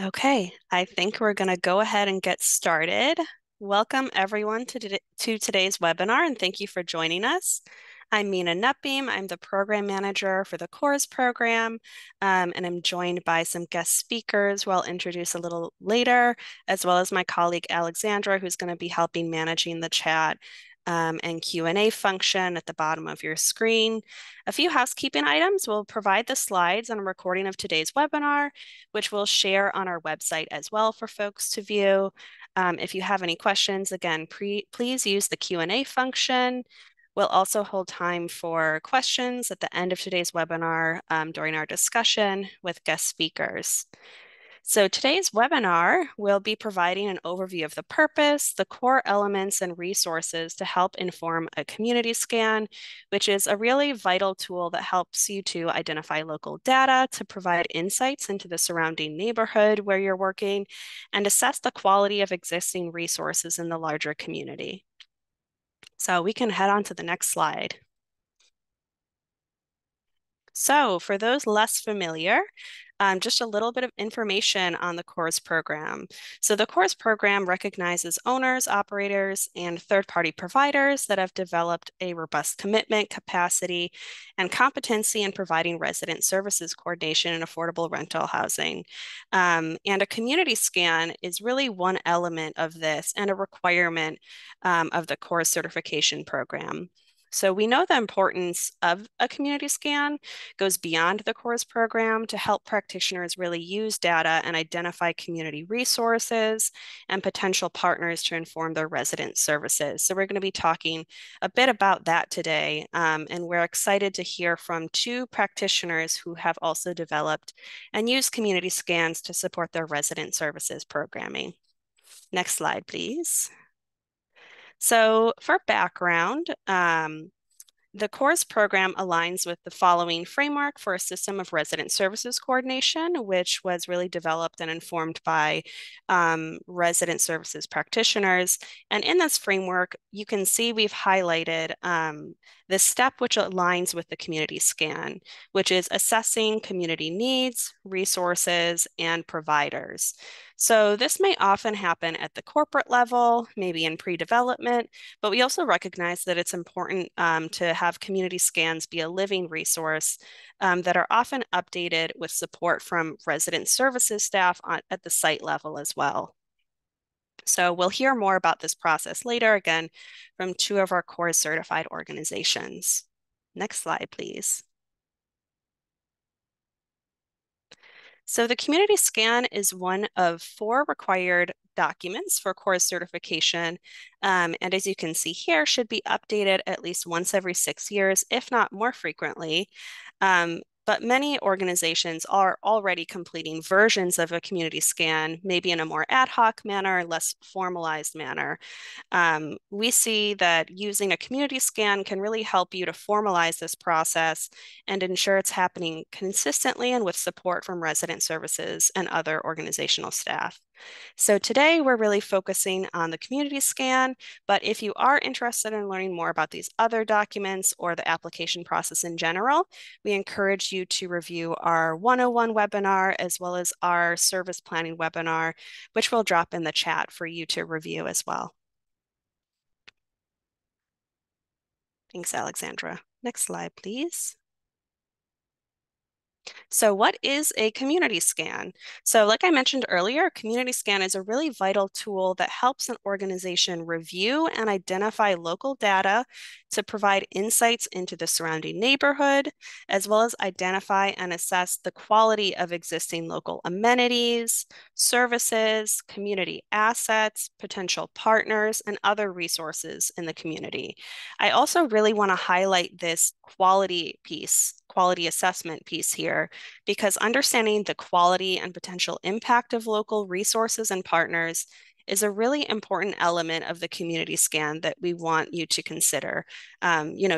Okay, I think we're going to go ahead and get started. Welcome everyone to today's webinar, and thank you for joining us. I'm Mina Nutbeam. I'm the program manager for the CORS program, and I'm joined by some guest speakers who I'll introduce a little later, as well as my colleague Alexandra, who's going to be helping managing the chat and Q&A function at the bottom of your screen. A few housekeeping items. We'll provide the slides and a recording of today's webinar, which we'll share on our website as well for folks to view. If you have any questions, again, please use the Q&A function. We'll also hold time for questions at the end of today's webinar during our discussion with guest speakers. So today's webinar will be providing an overview of the purpose, the core elements and resources to help inform a community scan, which is a really vital tool that helps you to identify local data, to provide insights into the surrounding neighborhood where you're working, and assess the quality of existing resources in the larger community. So we can head on to the next slide. So for those less familiar, just a little bit of information on the CORS program. So the CORS program recognizes owners, operators, and third-party providers that have developed a robust commitment, capacity, and competency in providing resident services coordination and affordable rental housing. And a community scan is really one element of this and a requirement of the CORS certification program. So we know the importance of a community scan goes beyond the CORS program to help practitioners really use data and identify community resources and potential partners to inform their resident services. So we're going to be talking a bit about that today, and we're excited to hear from two practitioners who have also developed and used community scans to support their resident services programming. Next slide, please. So for background, the CORS program aligns with the following framework for a system of resident services coordination, which was really developed and informed by resident services practitioners. And in this framework, you can see we've highlighted the step which aligns with the community scan, which is assessing community needs, resources, and providers. So this may often happen at the corporate level, maybe in pre-development, but we also recognize that it's important to have community scans be a living resource that are often updated with support from resident services staff at the site level as well. So we'll hear more about this process later, again, from two of our CORS certified organizations. Next slide, please. So the community scan is one of 4 required documents for CORS certification. And as you can see here, should be updated at least once every 6 years, if not more frequently. But many organizations are already completing versions of a community scan, maybe in a more ad hoc manner, less formalized manner. We see that using a community scan can really help you to formalize this process and ensure it's happening consistently and with support from resident services and other organizational staff. So today we're really focusing on the community scan, but if you are interested in learning more about these other documents or the application process in general, we encourage you to review our 101 webinar as well as our service planning webinar, which we'll drop in the chat for you to review as well. Thanks, Alexandra. Next slide, please. So what is a community scan? So like I mentioned earlier, a community scan is a really vital tool that helps an organization review and identify local data to provide insights into the surrounding neighborhood, as well as identify and assess the quality of existing local amenities, services, community assets, potential partners, and other resources in the community. I also really want to highlight this quality piece, quality assessment piece here, because understanding the quality and potential impact of local resources and partners is a really important element of the community scan that we want you to consider.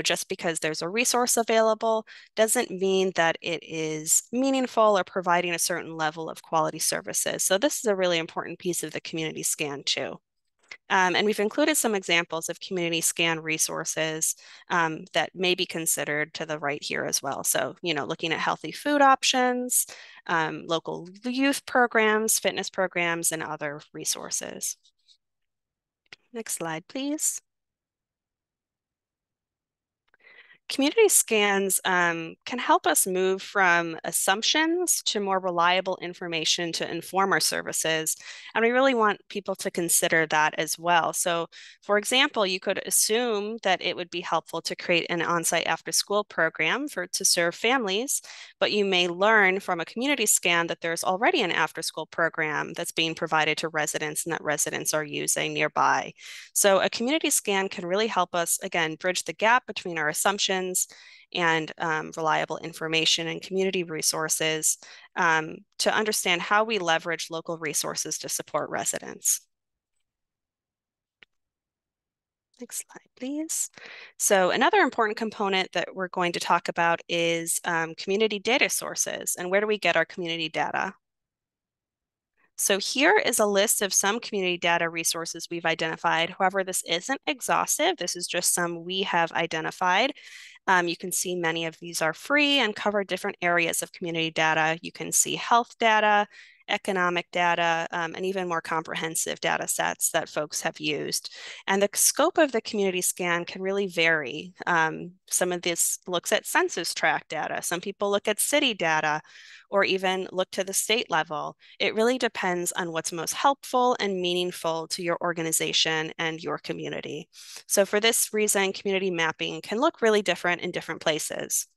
Just because there's a resource available doesn't mean that it is meaningful or providing a certain level of quality services. So this is a really important piece of the community scan too. And we've included some examples of community scan resources that may be considered to the right here as well. So, looking at healthy food options, local youth programs, fitness programs, and other resources. Next slide, please. Community scans can help us move from assumptions to more reliable information to inform our services. And we really want people to consider that as well. So, for example, you could assume that it would be helpful to create an on-site after-school program to serve families, but you may learn from a community scan that there's already an after-school program that's being provided to residents and that residents are using nearby. So a community scan can really help us, again, bridge the gap between our assumptions and reliable information and community resources to understand how we leverage local resources to support residents. Next slide, please. So another important component that we're going to talk about is community data sources. And where do we get our community data? So here is a list of some community data resources we've identified. However, this isn't exhaustive. This is just some we have identified. You can see many of these are free and cover different areas of community data. You can see health data, economic data, and even more comprehensive data sets that folks have used. And the scope of the community scan can really vary. Some of this looks at census tract data. Some people look at city data or even look to the state level. It really depends on what's most helpful and meaningful to your organization and your community. So for this reason, community mapping can look really different in different places.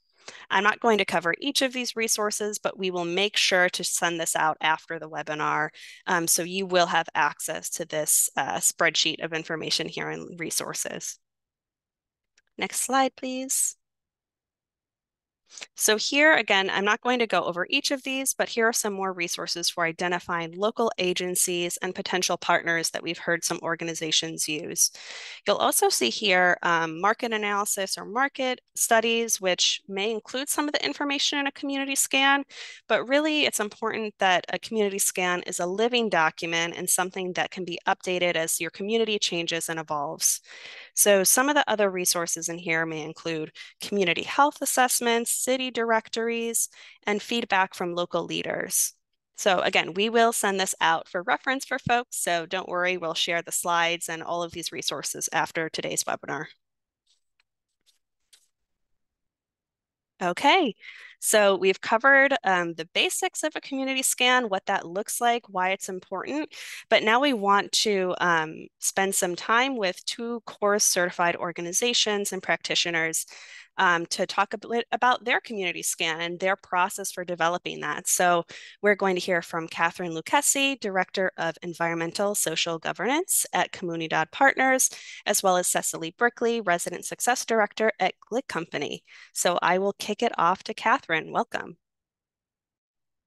I'm not going to cover each of these resources, but we will make sure to send this out after the webinar. So you will have access to this spreadsheet of information here in resources. Next slide, please. So here again, I'm not going to go over each of these, but here are some more resources for identifying local agencies and potential partners that we've heard some organizations use. You'll also see here market analysis or market studies, which may include some of the information in a community scan, but really it's important that a community scan is a living document and something that can be updated as your community changes and evolves. So some of the other resources in here may include community health assessments, city directories, and feedback from local leaders. So again, we will send this out for reference for folks, so don't worry, we'll share the slides and all of these resources after today's webinar. Okay, so we've covered the basics of a community scan, what that looks like, why it's important, but now we want to spend some time with two course certified organizations and practitioners to talk a bit about their community scan and their process for developing that. So we're going to hear from Catherine Lucchesi, Director of Environmental Social Governance at Comunidad Partners, as well as Cecily Brickley, Resident Success Director at Glick Company. So I will kick it off to Catherine. Welcome.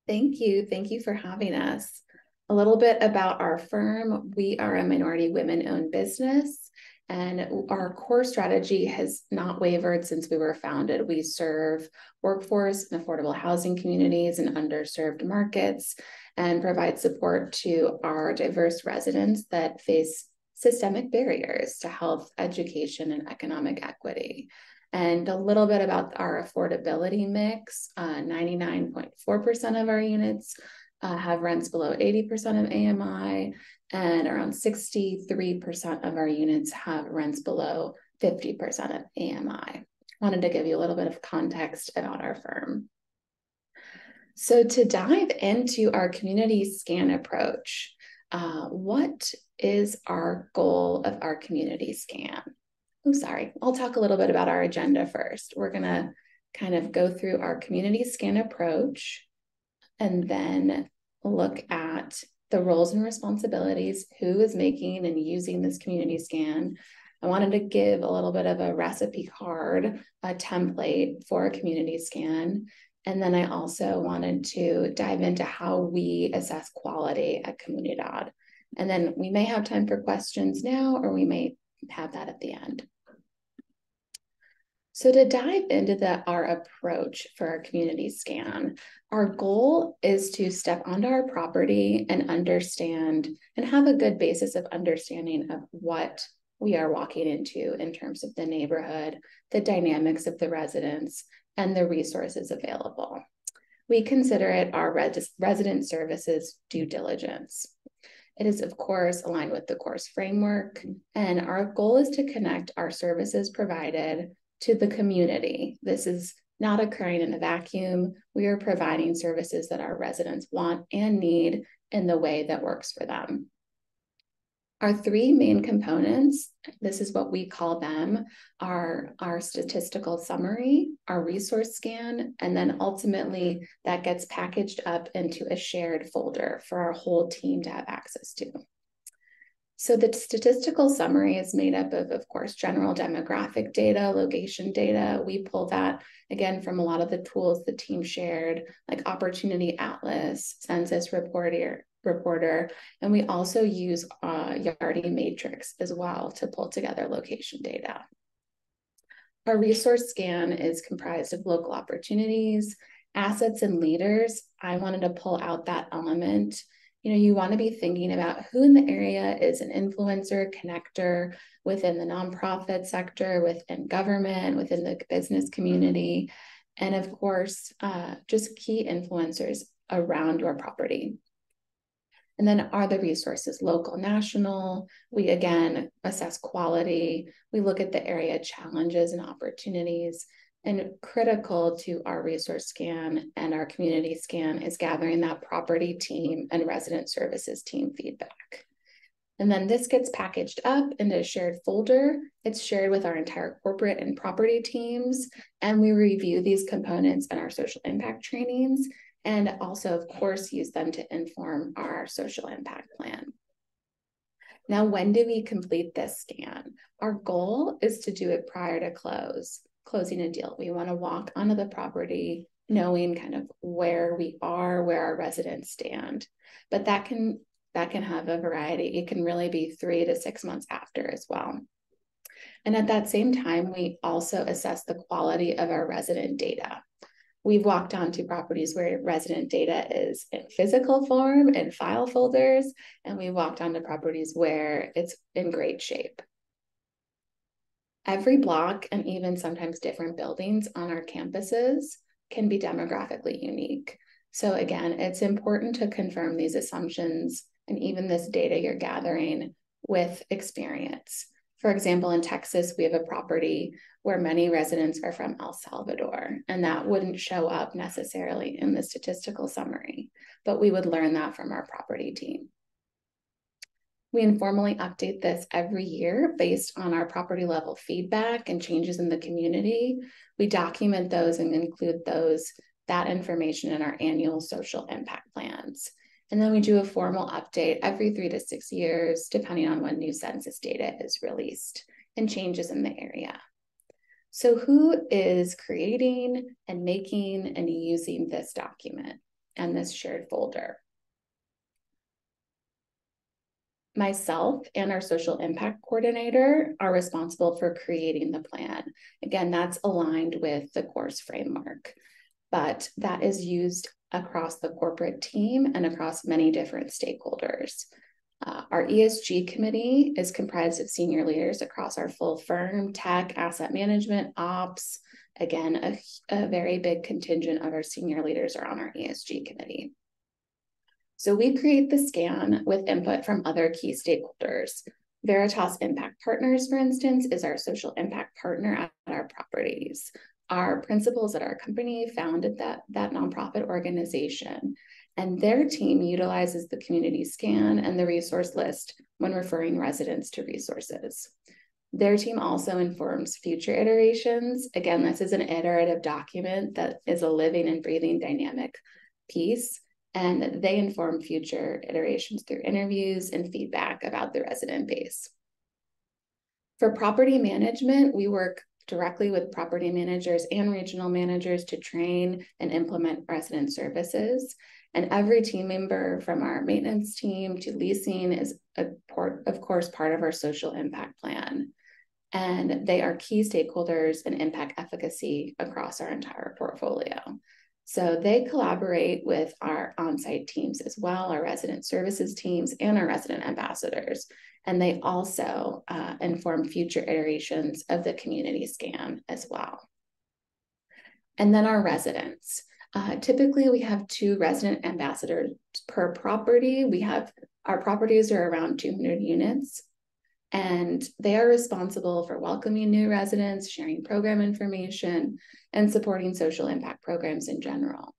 Thank you. Thank you for having us. A little bit about our firm. We are a minority women-owned business, and our core strategy has not wavered since we were founded. We serve workforce and affordable housing communities in underserved markets and provide support to our diverse residents that face systemic barriers to health, education, and economic equity. And a little bit about our affordability mix, 99.4% of our units have rents below 80% of AMI, and around 63% of our units have rents below 50% of AMI. Wanted to give you a little bit of context about our firm. So to dive into our community scan approach, what is our goal of our community scan? Oh, sorry. I'll talk a little bit about our agenda first. We're going to kind of go through our community scan approach and then look at the roles and responsibilities, who is making and using this community scan. I wanted to give a little bit of a recipe card, a template for a community scan. And then I also wanted to dive into how we assess quality at Comunidad. And then we may have time for questions now, or we may have that at the end. So to dive into our approach for our community scan, our goal is to step onto our property and understand and have a good basis of understanding of what we are walking into in terms of the neighborhood, the dynamics of the residents, and the resources available. We consider it our resident services due diligence. It is, of course, aligned with the course framework, and our goal is to connect our services provided to the community. This is not occurring in a vacuum. We are providing services that our residents want and need in the way that works for them. Our three main components, this is what we call them, are our statistical summary, our resource scan, and then ultimately that gets packaged up into a shared folder for our whole team to have access to. So the statistical summary is made up of course, general demographic data, location data. We pull that, again, from a lot of the tools the team shared, like Opportunity Atlas, Census Reporter, and we also use Yardi Matrix as well to pull together location data. Our resource scan is comprised of local opportunities, assets, and leaders. I wanted to pull out that element. You want to be thinking about who in the area is an influencer, connector within the nonprofit sector, within government, within the business community, and of course, just key influencers around your property. And then are the resources local, national? We again assess quality. We look at the area challenges and opportunities. And critical to our resource scan and our community scan is gathering that property team and resident services team feedback. And then this gets packaged up into a shared folder. It's shared with our entire corporate and property teams. And we review these components in our social impact trainings, and also, of course, use them to inform our social impact plan. Now, when do we complete this scan? Our goal is to do it prior to closing a deal. We want to walk onto the property knowing kind of where we are, where our residents stand. But that can have a variety. It can really be 3 to 6 months after as well. And at that same time, we also assess the quality of our resident data. We've walked onto properties where resident data is in physical form in file folders, and we walked onto properties where it's in great shape. Every block and even sometimes different buildings on our campuses can be demographically unique. So again, it's important to confirm these assumptions and even this data you're gathering with experience. For example, in Texas, we have a property where many residents are from El Salvador, and that wouldn't show up necessarily in the statistical summary, but we would learn that from our property team. We informally update this every year based on our property level feedback and changes in the community. We document those and include that information in our annual social impact plans. And then we do a formal update every 3 to 6 years, depending on when new census data is released and changes in the area. So who is creating and making and using this document and this shared folder? Myself and our social impact coordinator are responsible for creating the plan. Again, that's aligned with the course framework, but that is used across the corporate team and across many different stakeholders. Our ESG committee is comprised of senior leaders across our full firm, tech, asset management, ops. Again, a very big contingent of our senior leaders are on our ESG committee. So we create the scan with input from other key stakeholders. Veritas Impact Partners, for instance, is our social impact partner at our properties. Our principals at our company founded that nonprofit organization, and their team utilizes the community scan and the resource list when referring residents to resources. Their team also informs future iterations. Again, this is an iterative document that is a living and breathing dynamic piece, and they inform future iterations through interviews and feedback about the resident base. For property management, we work directly with property managers and regional managers to train and implement resident services. And every team member from our maintenance team to leasing is, of course, part of our social impact plan. and they are key stakeholders in impact efficacy across our entire portfolio. So they collaborate with our on-site teams as well, our resident services teams and our resident ambassadors. And they also inform future iterations of the community scan as well. And then our residents. Typically, we have 2 resident ambassadors per property. Our properties are around 200 units, and they are responsible for welcoming new residents, sharing program information, and supporting social impact programs in general.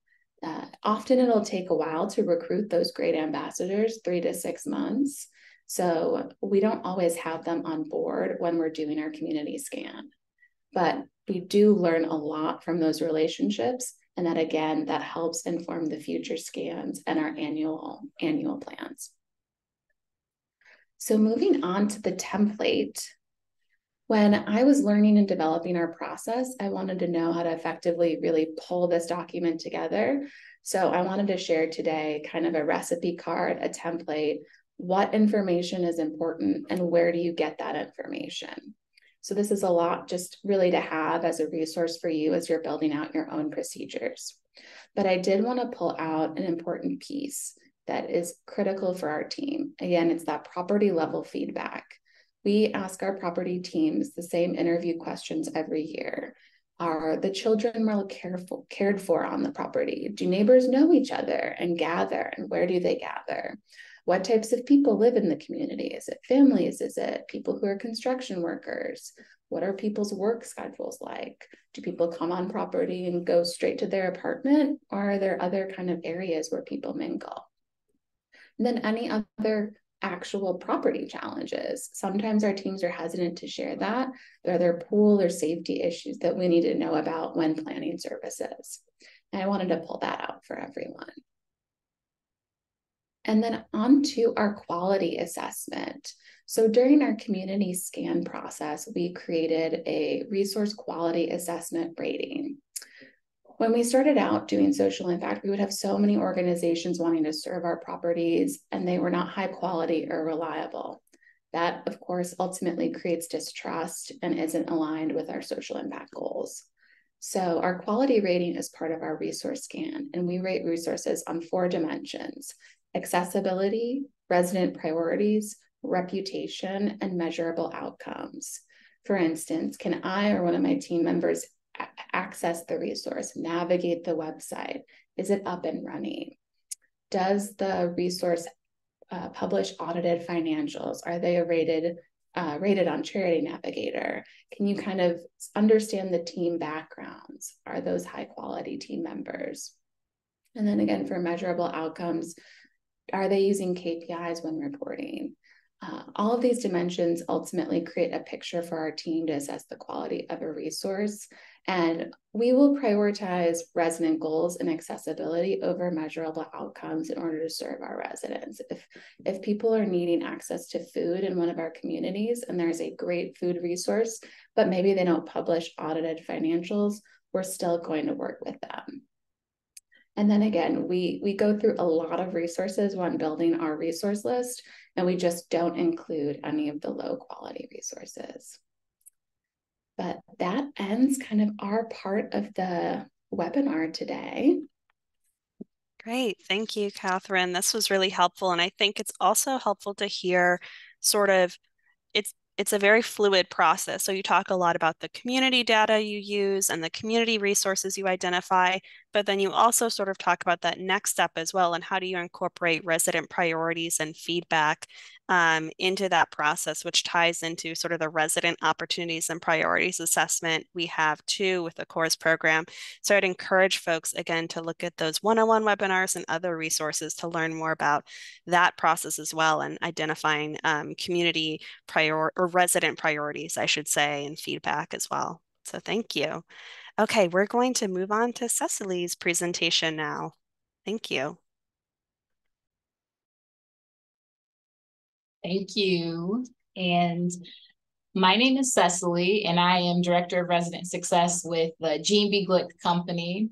Often it'll take a while to recruit those great ambassadors, 3 to 6 months. So we don't always have them on board when we're doing our community scan. But we do learn a lot from those relationships. And that, again, that helps inform the future scans and our annual plans. So moving on to the template, when I was learning and developing our process, I wanted to know how to effectively really pull this document together. So I wanted to share today kind of a recipe card, a template, what information is important and where do you get that information. So this is a lot just really to have as a resource for you as you're building out your own procedures. But I did want to pull out an important piece that is critical for our team. Again, it's that property level feedback. We ask our property teams the same interview questions every year. Are the children well cared for on the property? Do neighbors know each other and gather? And where do they gather? What types of people live in the community? Is it families? Is it people who are construction workers? What are people's work schedules like? Do people come on property and go straight to their apartment? Or are there other kind of areas where people mingle? And then any other actual property challenges. Sometimes our teams are hesitant to share that. There are other pool or safety issues that we need to know about when planning services. And I wanted to pull that out for everyone. And then on to our quality assessment. So during our community scan process, we created a resource quality assessment rating. When we started out doing social impact, we would have so many organizations wanting to serve our properties, and they were not high quality or reliable. That, of course, ultimately creates distrust and isn't aligned with our social impact goals. So our quality rating is part of our resource scan, and we rate resources on 4 dimensions: accessibility, resident priorities, reputation, and measurable outcomes. For instance, can I or one of my team members access the resource, navigate the website? Is it up and running? Does the resource publish audited financials? Are they rated on Charity Navigator? Can you kind of understand the team backgrounds? Are those high quality team members? And then again, for measurable outcomes, are they using KPIs when reporting? All of these dimensions ultimately create a picture for our team to assess the quality of a resource. And we will prioritize resident goals and accessibility over measurable outcomes in order to serve our residents. If people are needing access to food in one of our communities and there's a great food resource, but maybe they don't publish audited financials, we're still going to work with them. And then again, we go through a lot of resources when building our resource list, and we just don't include any of the low quality resources. But that ends kind of our part of the webinar today. Great. Thank you, Catherine. This was really helpful. And I think it's also helpful to hear sort of it's a very fluid process. So you talk a lot about the community data you use and the community resources you identify, but then you also sort of talk about that next step as well. And how do you incorporate resident priorities and feedback into that process, which ties into sort of the resident opportunities and priorities assessment we have too with the CORES program. So I'd encourage folks again to look at those one-on-one webinars and other resources to learn more about that process as well, and identifying community or resident priorities, I should say, and feedback as well. So thank you. Okay, we're going to move on to Cecily's presentation now. Thank you. Thank you. And my name is Cecily, and I am Director of Resident Success with the G&B Glick Company.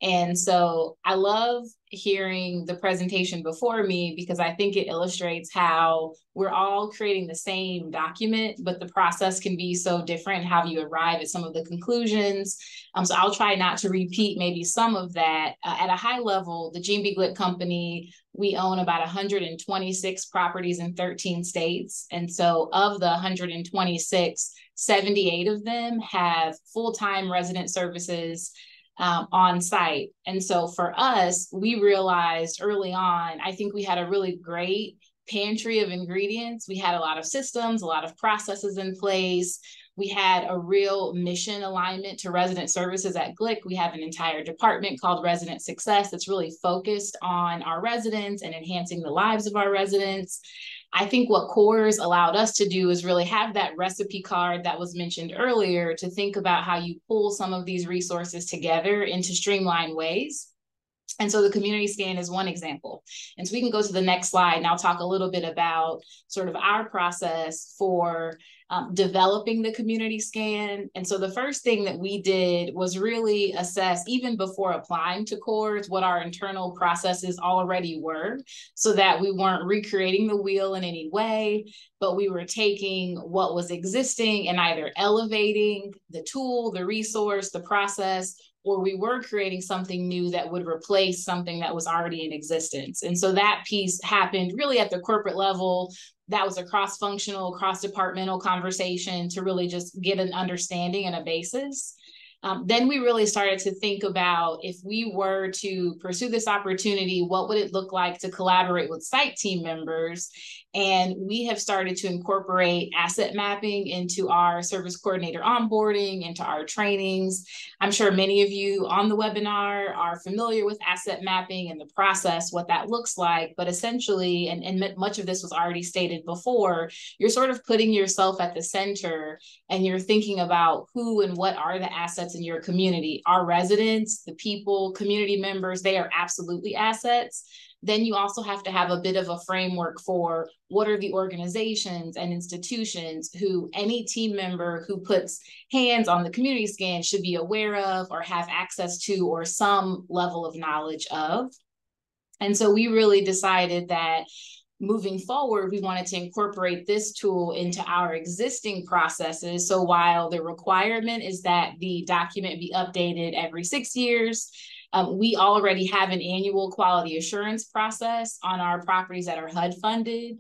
And so I love hearing the presentation before me because I think it illustrates how we're all creating the same document, but the process can be so different how you arrive at some of the conclusions. So I'll try not to repeat maybe some of that. At a high level, the Gene B. Glick Company, we own about 126 properties in 13 states. And so of the 126, 78 of them have full-time resident services on site. And so for us, we realized early on, I think we had a really great pantry of ingredients. We had a lot of systems, a lot of processes in place. We had a real mission alignment to resident services at Glick. We have an entire department called Resident Success that's really focused on our residents and enhancing the lives of our residents. I think what CORES allowed us to do is really have that recipe card that was mentioned earlier to think about how you pull some of these resources together into streamlined ways. And so the community scan is one example. And so we can go to the next slide and I'll talk a little bit about sort of our process for developing the community scan. And so the first thing that we did was really assess, even before applying to CORES, what our internal processes already were, so that we weren't recreating the wheel in any way, but we were taking what was existing and either elevating the tool, the resource, the process, or we were creating something new that would replace something that was already in existence. And so that piece happened really at the corporate level. That was a cross-functional, cross-departmental conversation to really just get an understanding and a basis. Then we really started to think about, if we were to pursue this opportunity, what would it look like to collaborate with site team members? And we have started to incorporate asset mapping into our service coordinator onboarding, into our trainings. I'm sure many of you on the webinar are familiar with asset mapping and the process, what that looks like. But essentially, and much of this was already stated before, you're sort of putting yourself at the center and you're thinking about who and what are the assets in your community. Our residents, the people, community members, they are absolutely assets. Then you also have to have a bit of a framework for what are the organizations and institutions who any team member who puts hands on the community scan should be aware of or have access to or some level of knowledge of. And so we really decided that moving forward, we wanted to incorporate this tool into our existing processes. So while the requirement is that the document be updated every 6 years, we already have an annual quality assurance process on our properties that are HUD funded.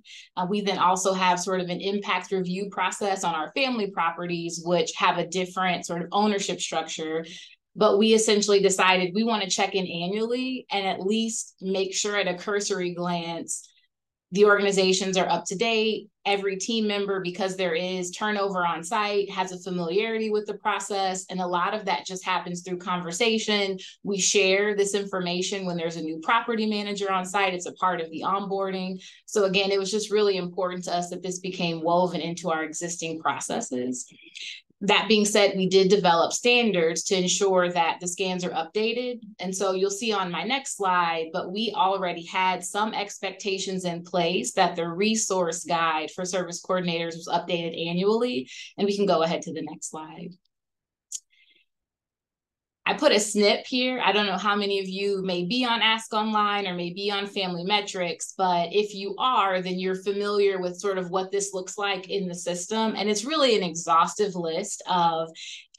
We then also have sort of an impact review process on our family properties, which have a different sort of ownership structure. But we essentially decided we want to check in annually and at least make sure at a cursory glance the organizations are up to date. Every team member, because there is turnover on site, has a familiarity with the process. And a lot of that just happens through conversation. We share this information when there's a new property manager on site. It's a part of the onboarding. So again, it was just really important to us that this became woven into our existing processes. That being said, we did develop standards to ensure that the scans are updated. And so you'll see on my next slide, but we already had some expectations in place that the resource guide for service coordinators was updated annually. And we can go ahead to the next slide. I put a snip here. I don't know how many of you may be on Ask Online or may be on Family Metrics, but if you are, then you're familiar with sort of what this looks like in the system. And it's really an exhaustive list of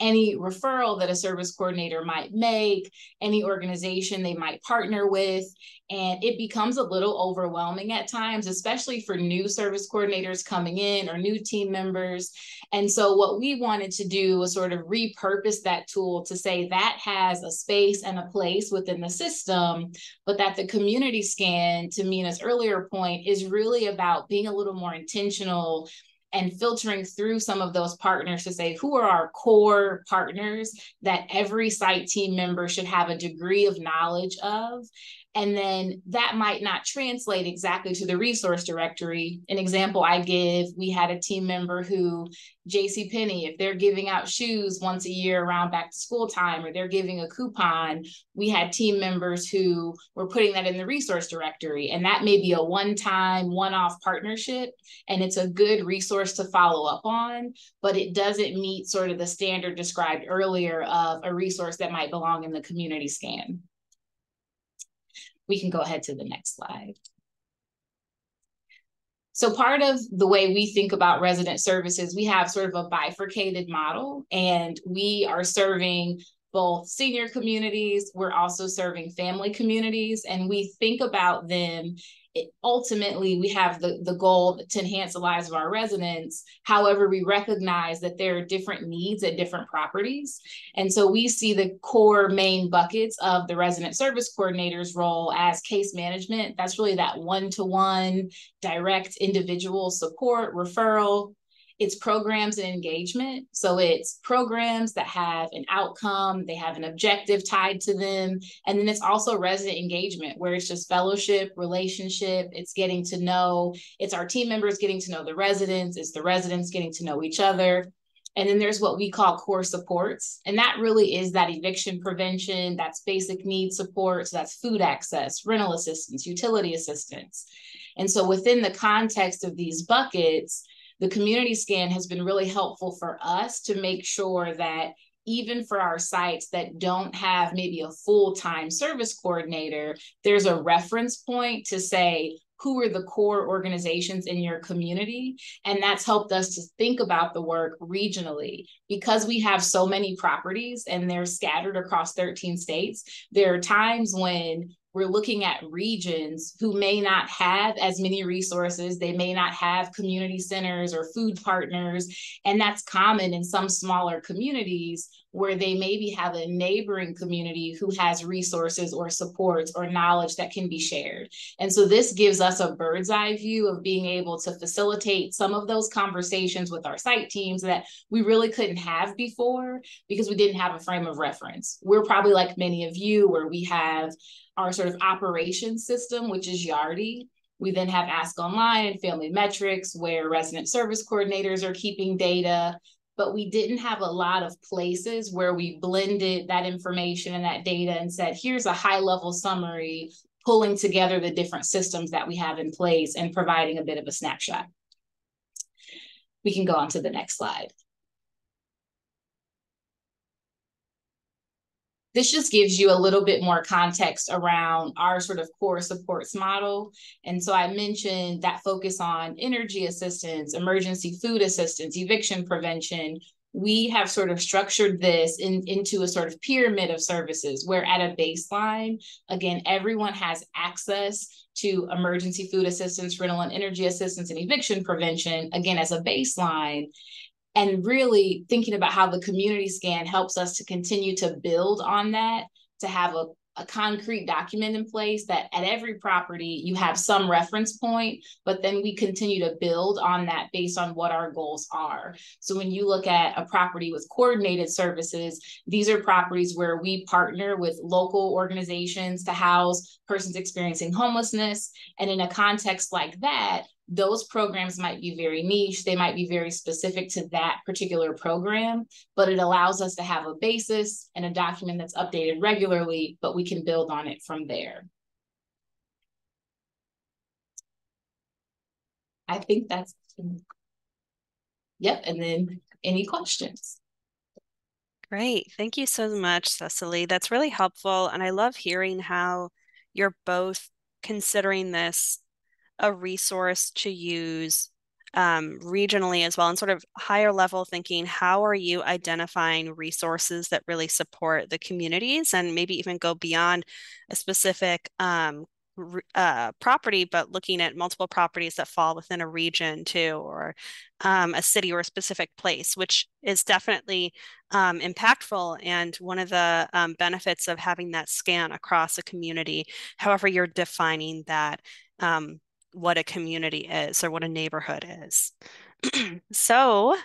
any referral that a service coordinator might make, any organization they might partner with. And it becomes a little overwhelming at times, especially for new service coordinators coming in or new team members. And so what we wanted to do was sort of repurpose that tool to say that has a space and a place within the system, but that the community scan, to Mina's earlier point, is really about being a little more intentional and filtering through some of those partners to say, who are our core partners that every site team member should have a degree of knowledge of? And then that might not translate exactly to the resource directory. An example I give, we had a team member who, JCPenney, if they're giving out shoes once a year around back to school time, or they're giving a coupon, we had team members who were putting that in the resource directory. And that may be a one-time, one-off partnership, and it's a good resource to follow up on, but it doesn't meet sort of the standard described earlier of a resource that might belong in the community scan. We can go ahead to the next slide. So part of the way we think about resident services, we have sort of a bifurcated model, and we are serving both senior communities, we're also serving family communities, and we think about them. Ultimately, we have the goal to enhance the lives of our residents. However, we recognize that there are different needs at different properties. And so we see the core main buckets of the resident service coordinator's role as case management. That's really that one-to-one direct individual support, referral. It's programs and engagement. So it's programs that have an outcome, they have an objective tied to them. And then it's also resident engagement, where it's just fellowship, relationship, it's getting to know, it's our team members getting to know the residents, it's the residents getting to know each other. And then there's what we call core supports. And that really is that eviction prevention, that's basic needs support. So that's food access, rental assistance, utility assistance. And so within the context of these buckets, the community scan has been really helpful for us to make sure that even for our sites that don't have maybe a full-time service coordinator, there's a reference point to say, who are the core organizations in your community? And that's helped us to think about the work regionally. Because we have so many properties and they're scattered across 13 states, there are times when we're looking at regions who may not have as many resources. They may not have community centers or food partners. And that's common in some smaller communities where they maybe have a neighboring community who has resources or supports or knowledge that can be shared. And so this gives us a bird's eye view of being able to facilitate some of those conversations with our site teams that we really couldn't have before because we didn't have a frame of reference. We're probably like many of you, where we have our sort of operations system, which is Yardi. We then have Ask Online and Family Metrics, where resident service coordinators are keeping data, but we didn't have a lot of places where we blended that information and that data and said, here's a high-level summary, pulling together the different systems that we have in place and providing a bit of a snapshot. We can go on to the next slide. This just gives you a little bit more context around our sort of core supports model. And so I mentioned that focus on energy assistance, emergency food assistance, eviction prevention. We have sort of structured this into a sort of pyramid of services where at a baseline, again, everyone has access to emergency food assistance, rental and energy assistance, and eviction prevention, again, as a baseline. And really thinking about how the community scan helps us to continue to build on that, to have a concrete document in place that at every property you have some reference point, but then we continue to build on that based on what our goals are. So when you look at a property with coordinated services, these are properties where we partner with local organizations to house persons experiencing homelessness. And in a context like that, those programs might be very niche. They might be very specific to that particular program, but it allows us to have a basis and a document that's updated regularly, but we can build on it from there. I think that's, yep. And then any questions? Great. Thank you so much, Cecily. That's really helpful. And I love hearing how you're both considering this a resource to use regionally as well, and sort of higher level thinking, how are you identifying resources that really support the communities and maybe even go beyond a specific property, but looking at multiple properties that fall within a region too, or a city or a specific place, which is definitely impactful and one of the benefits of having that scan across a community, however you're defining that, what a community is or what a neighborhood is. So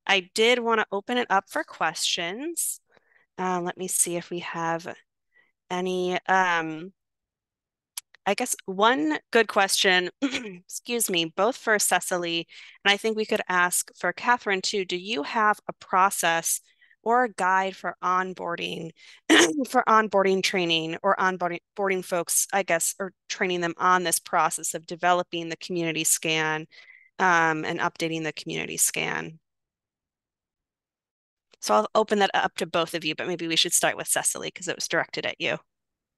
I did want to open it up for questions. Let me see if we have any. I guess one good question, excuse me, both for Cecily, and I think we could ask for Catherine too. Do you have a process or a guide for onboarding, for onboarding training or onboarding folks, I guess, or training them on this process of developing the community scan, and updating the community scan? So I'll open that up to both of you, but maybe we should start with Cecily because it was directed at you.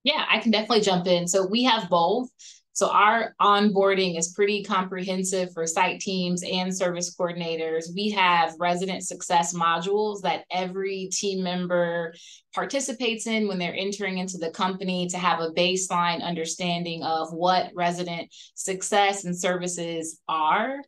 Yeah, I can definitely jump in. So we have both. So our onboarding is pretty comprehensive for site teams and service coordinators. We have resident success modules that every team member participates in when they're entering into the company to have a baseline understanding of what resident success and services are.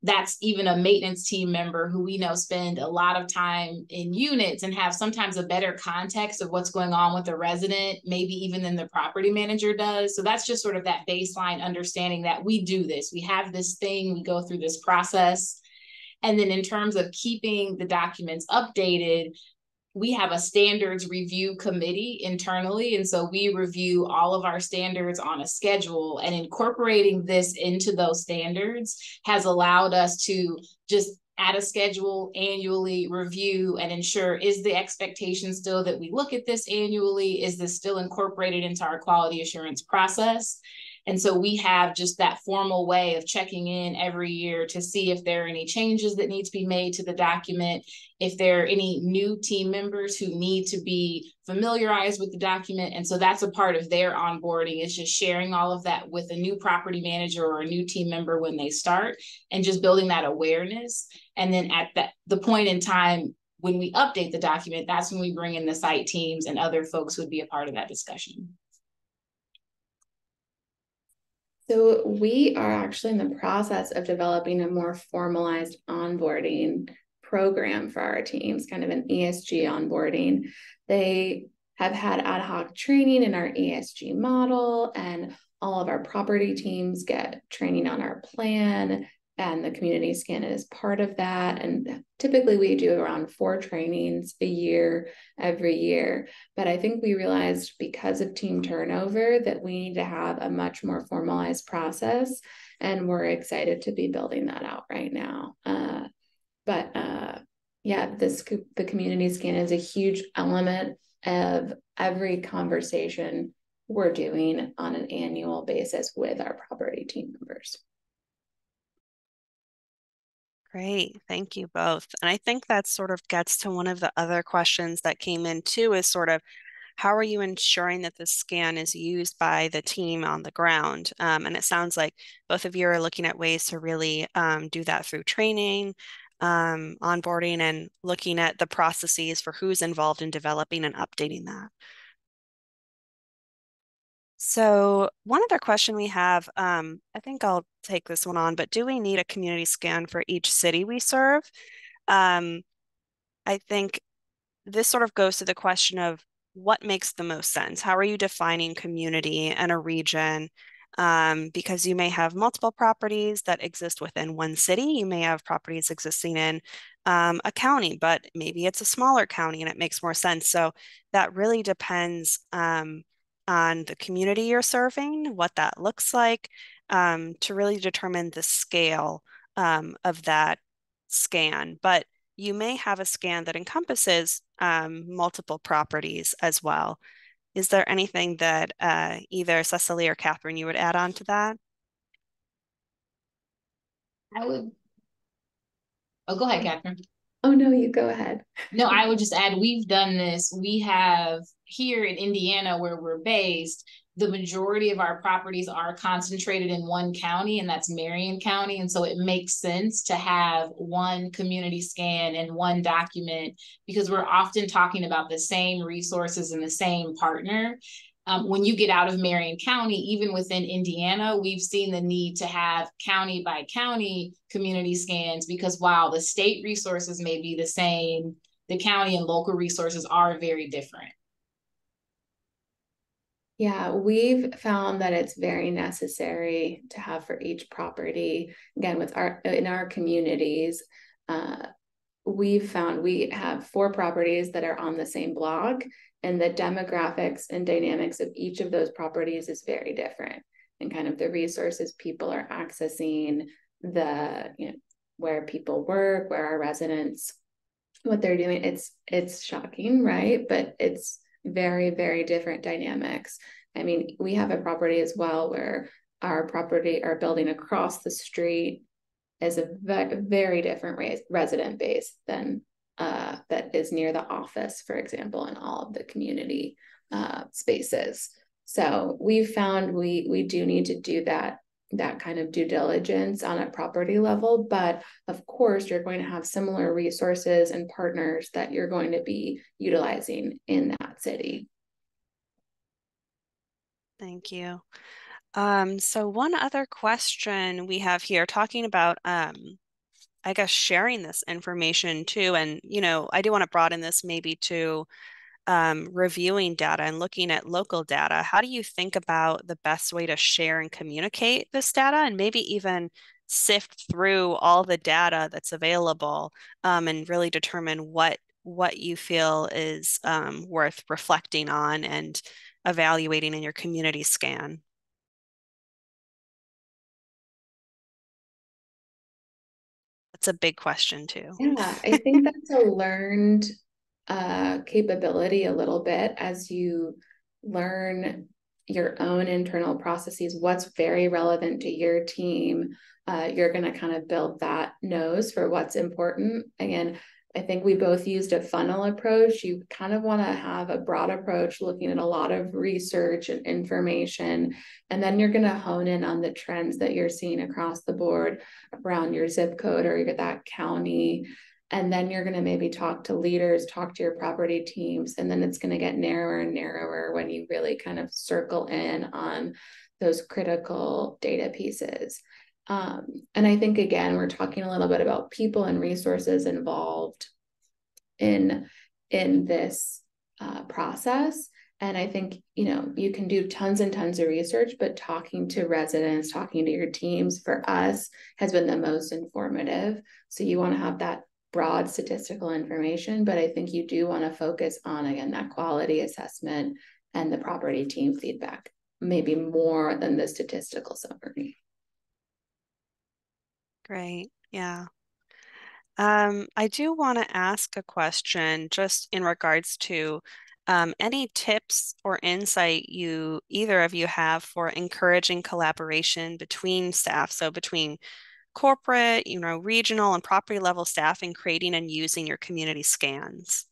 That's even a maintenance team member who we know spend a lot of time in units and have sometimes a better context of what's going on with the resident, maybe even than the property manager does. So that's just sort of that baseline understanding that we do this. We have this thing, we go through this process. And then in terms of keeping the documents updated, we have a standards review committee internally. And so we review all of our standards on a schedule, and incorporating this into those standards has allowed us to just add a schedule annually, review and ensure, is the expectation still that we look at this annually? Is this still incorporated into our quality assurance process? And so we have just that formal way of checking in every year to see if there are any changes that need to be made to the document, if there are any new team members who need to be familiarized with the document. And so that's a part of their onboarding, is just sharing all of that with a new property manager or a new team member when they start, and just building that awareness. And then at the point in time when we update the document, that's when we bring in the site teams and other folks who would be a part of that discussion. So we are actually in the process of developing a more formalized onboarding program for our teams, kind of an ESG onboarding. They have had ad hoc training in our ESG model, and all of our property teams get training on our plan, and the community scan is part of that. And typically we do around 4 trainings a year, every year. But I think we realized, because of team turnover, that we need to have a much more formalized process. And we're excited to be building that out right now. Yeah, the community scan is a huge element of every conversation we're doing on an annual basis with our property team members. Great. Thank you both. And I think that sort of gets to one of the other questions that came in too, is sort of, how are you ensuring that the scan is used by the team on the ground? And it sounds like both of you are looking at ways to really do that through training, onboarding, and looking at the processes for who's involved in developing and updating that. So one other question we have, I think I'll take this one on, but do we need a community scan for each city we serve? I think this sort of goes to the question of what makes the most sense. How are you defining community and a region? Because you may have multiple properties that exist within one city. You may have properties existing in a county, but maybe it's a smaller county and it makes more sense. So that really depends on the community you're serving, what that looks like, to really determine the scale of that scan. But you may have a scan that encompasses multiple properties as well. Is there anything that either Cecily or Catherine you would add on to that? I would. Oh, go ahead, Catherine. Oh, no, you go ahead. No, I would just add, we've done this. We have here in Indiana, where we're based, the majority of our properties are concentrated in one county, and that's Marion County. And so it makes sense to have one community scan and one document, because we're often talking about the same resources and the same partner. When you get out of Marion County, even within Indiana, we've seen the need to have county by county community scans, because while the state resources may be the same, the county and local resources are very different. Yeah, we've found that it's very necessary to have for each property. Again, in our communities, we've found we have 4 properties that are on the same block, and the demographics and dynamics of each of those properties is very different, and kind of the resources people are accessing, the, you know, where people work, where our residents, what they're doing. It's shocking, right? But it's very, very different dynamics. I mean, we have a property as well where our building across the street is a very different resident base than that is near the office, for example, in all of the community spaces. So we've found we do need to do that kind of due diligence on a property level, but of course you're going to have similar resources and partners that you're going to be utilizing in that city. Thank you. So one other question we have here, talking about I guess sharing this information too, and I do want to broaden this maybe to reviewing data and looking at local data. How do you think about the best way to share and communicate this data, and maybe even sift through all the data that's available, and really determine what you feel is worth reflecting on and evaluating in your community scan? That's a big question too. Yeah, I think that's a learned capability a little bit as you learn your own internal processes, what's very relevant to your team. You're going to kind of build that nose for what's important. Again, I think we both used a funnel approach. You kind of want to have a broad approach, looking at a lot of research and information, and then you're going to hone in on the trends that you're seeing across the board around your zip code or that county. And then you're going to maybe talk to leaders, talk to your property teams, and then it's going to get narrower and narrower when you really kind of circle in on those critical data pieces. And I think, again, we're talking a little bit about people and resources involved in this process. And I think, you can do tons and tons of research, but talking to residents, talking to your teams for us has been the most informative. So you want to have that broad statistical information, but I think you do want to focus on, again, that quality assessment and the property team feedback, maybe more than the statistical summary. Great. Yeah. I do want to ask a question just in regards to any tips or insight either of you have for encouraging collaboration between staff, so between corporate, regional and property level staff in creating and using your community scans.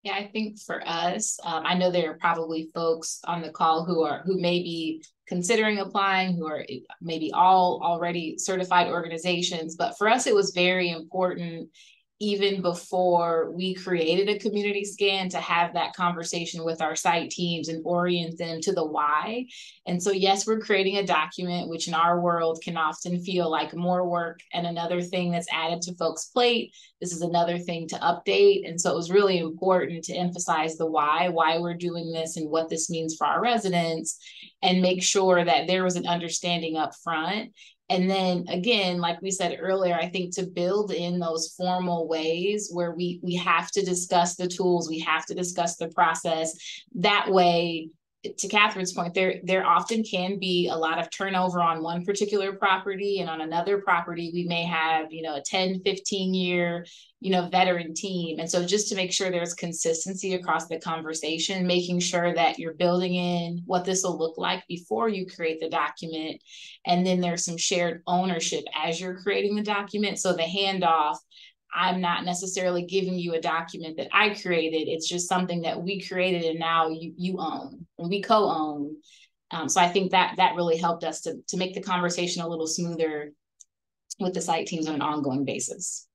Yeah, I think for us, I know there are probably folks on the call who may be considering applying, who are maybe all already certified organizations. But for us, it was very important, even before we created a community scan, to have that conversation with our site teams and orient them to the why. And so, yes, we're creating a document, which in our world can often feel like more work and another thing that's added to folks' plate. This is another thing to update. And so it was really important to emphasize the why we're doing this and what this means for our residents, and make sure that there was an understanding up front. And then again, like we said earlier, I think to build in those formal ways where we have to discuss the tools, we have to discuss the process. That way, to Catherine's point, there often can be a lot of turnover on one particular property, and on another property, we may have, a 10, 15 year, veteran team. And so just to make sure there's consistency across the conversation, making sure that you're building in what this will look like before you create the document. And then there's some shared ownership as you're creating the document. So the handoff, I'm not necessarily giving you a document that I created. It's just something that we created and now you own, and we co-own. So I think that really helped us to make the conversation a little smoother with the site teams on an ongoing basis.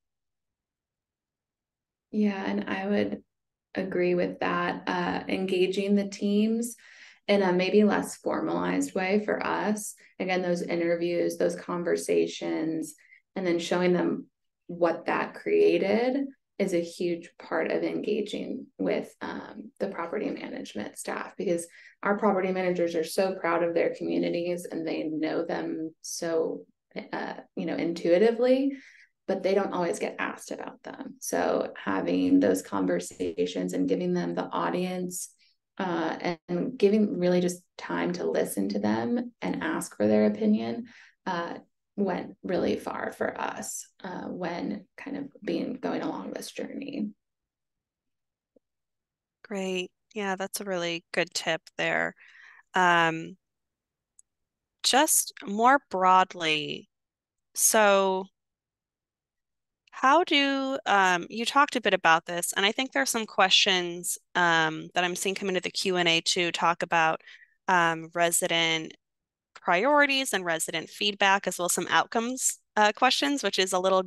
Yeah, and I would agree with that. Engaging the teams in a maybe less formalized way for us. Again, those interviews, those conversations, and then showing them what that created is a huge part of engaging with the property management staff, because our property managers are so proud of their communities and they know them so intuitively. but they don't always get asked about them. So having those conversations and giving them the audience and giving really just time to listen to them and ask for their opinion went really far for us when kind of going along this journey. Great. Yeah, that's a really good tip there. Just more broadly, so how do you talked a bit about this, and I think there are some questions that I'm seeing come into the Q&A to talk about resident priorities and resident feedback, as well as some outcomes questions, which is a little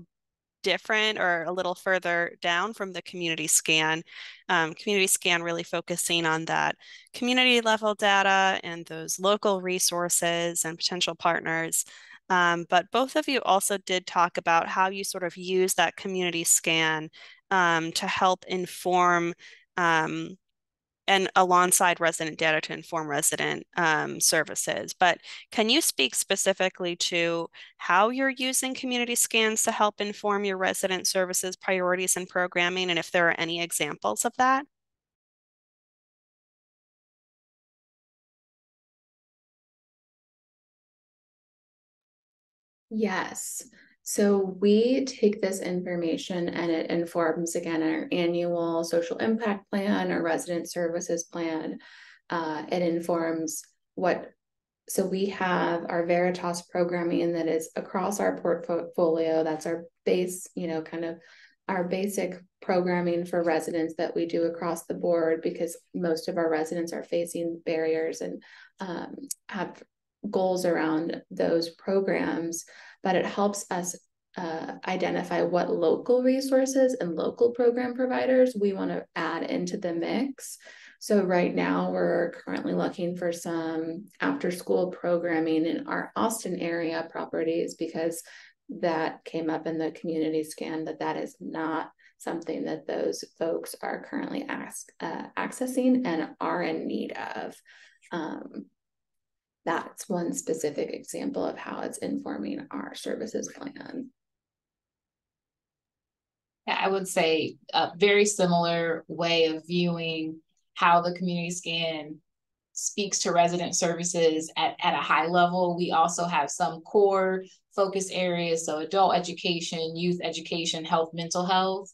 different or a little further down from the community scan. Community scan really focusing on that community level data and those local resources and potential partners. But both of you also did talk about how you sort of use that community scan to help inform and alongside resident data to inform resident services. But can you speak specifically to how you're using community scans to help inform your resident services priorities and programming, and if there are any examples of that? Yes. So we take this information and it informs, again, our annual social impact plan, our resident services plan. It informs so we have our Veritas programming that is across our portfolio. That's our base, kind of our basic programming for residents that we do across the board, because most of our residents are facing barriers and have goals around those programs, but it helps us identify what local resources and local program providers we want to add into the mix. So right now we're currently looking for some after school programming in our Austin area properties, because that came up in the community scan that is not something that those folks are currently accessing and are in need of. That's one specific example of how it's informing our services plan. I would say a very similar way of viewing how the community scan speaks to resident services at a high level. We also have some core focus areas, so adult education, youth education, health, mental health.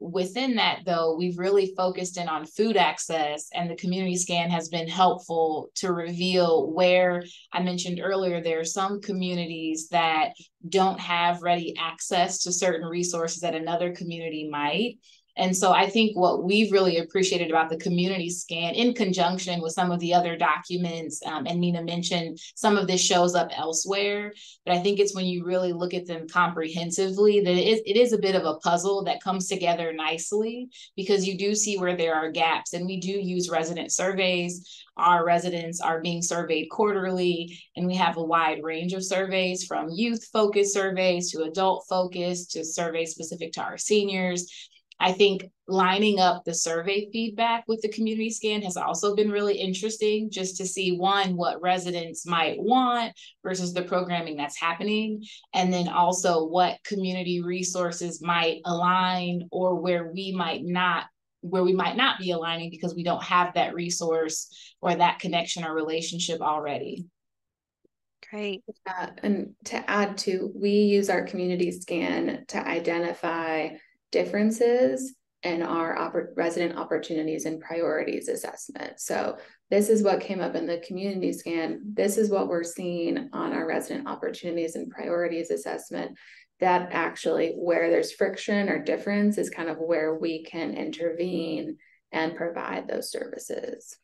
Within that, though, we've really focused in on food access, and the community scan has been helpful to reveal where I mentioned earlier there are some communities that don't have ready access to certain resources that another community might. And so I think what we've really appreciated about the community scan, in conjunction with some of the other documents, and Nina mentioned some of this shows up elsewhere, but I think it's when you really look at them comprehensively that it is a bit of a puzzle that comes together nicely, because you do see where there are gaps. And we do use resident surveys. Our residents are being surveyed quarterly, and we have a wide range of surveys, from youth-focused surveys to adult-focused to surveys specific to our seniors. I think lining up the survey feedback with the community scan has also been really interesting, just to see, one, what residents might want versus the programming that's happening, and then also what community resources might align, or where we might not be aligning because we don't have that resource or that connection or relationship already. Great. And to add to, we use our community scan to identify differences in our resident opportunities and priorities assessment. So this is what came up in the community scan. This is what we're seeing on our resident opportunities and priorities assessment. That actually, where there's friction or difference, is kind of where we can intervene and provide those services.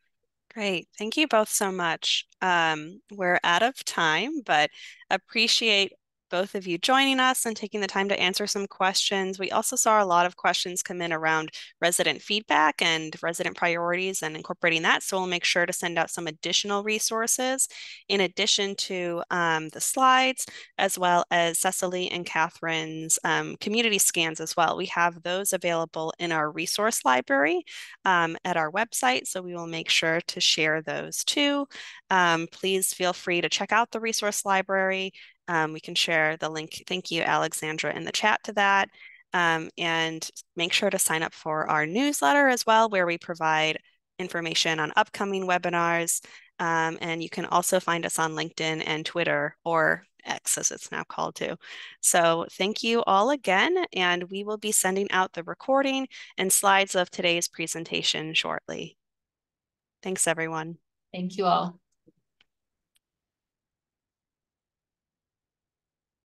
Great. Thank you both so much. We're out of time, but appreciate both of you joining us and taking the time to answer some questions. We also saw a lot of questions come in around resident feedback and resident priorities and incorporating that. So we'll make sure to send out some additional resources in addition to the slides, as well as Cecily and Catherine's community scans as well. We have those available in our resource library at our website. So we will make sure to share those too. Please feel free to check out the resource library We can share the link. Thank you, Alexandra, in the chat to that. And make sure to sign up for our newsletter as well, where we provide information on upcoming webinars. And you can also find us on LinkedIn and Twitter, or X as it's now called too. So thank you all again, and we will be sending out the recording and slides of today's presentation shortly. Thanks, everyone. Thank you all.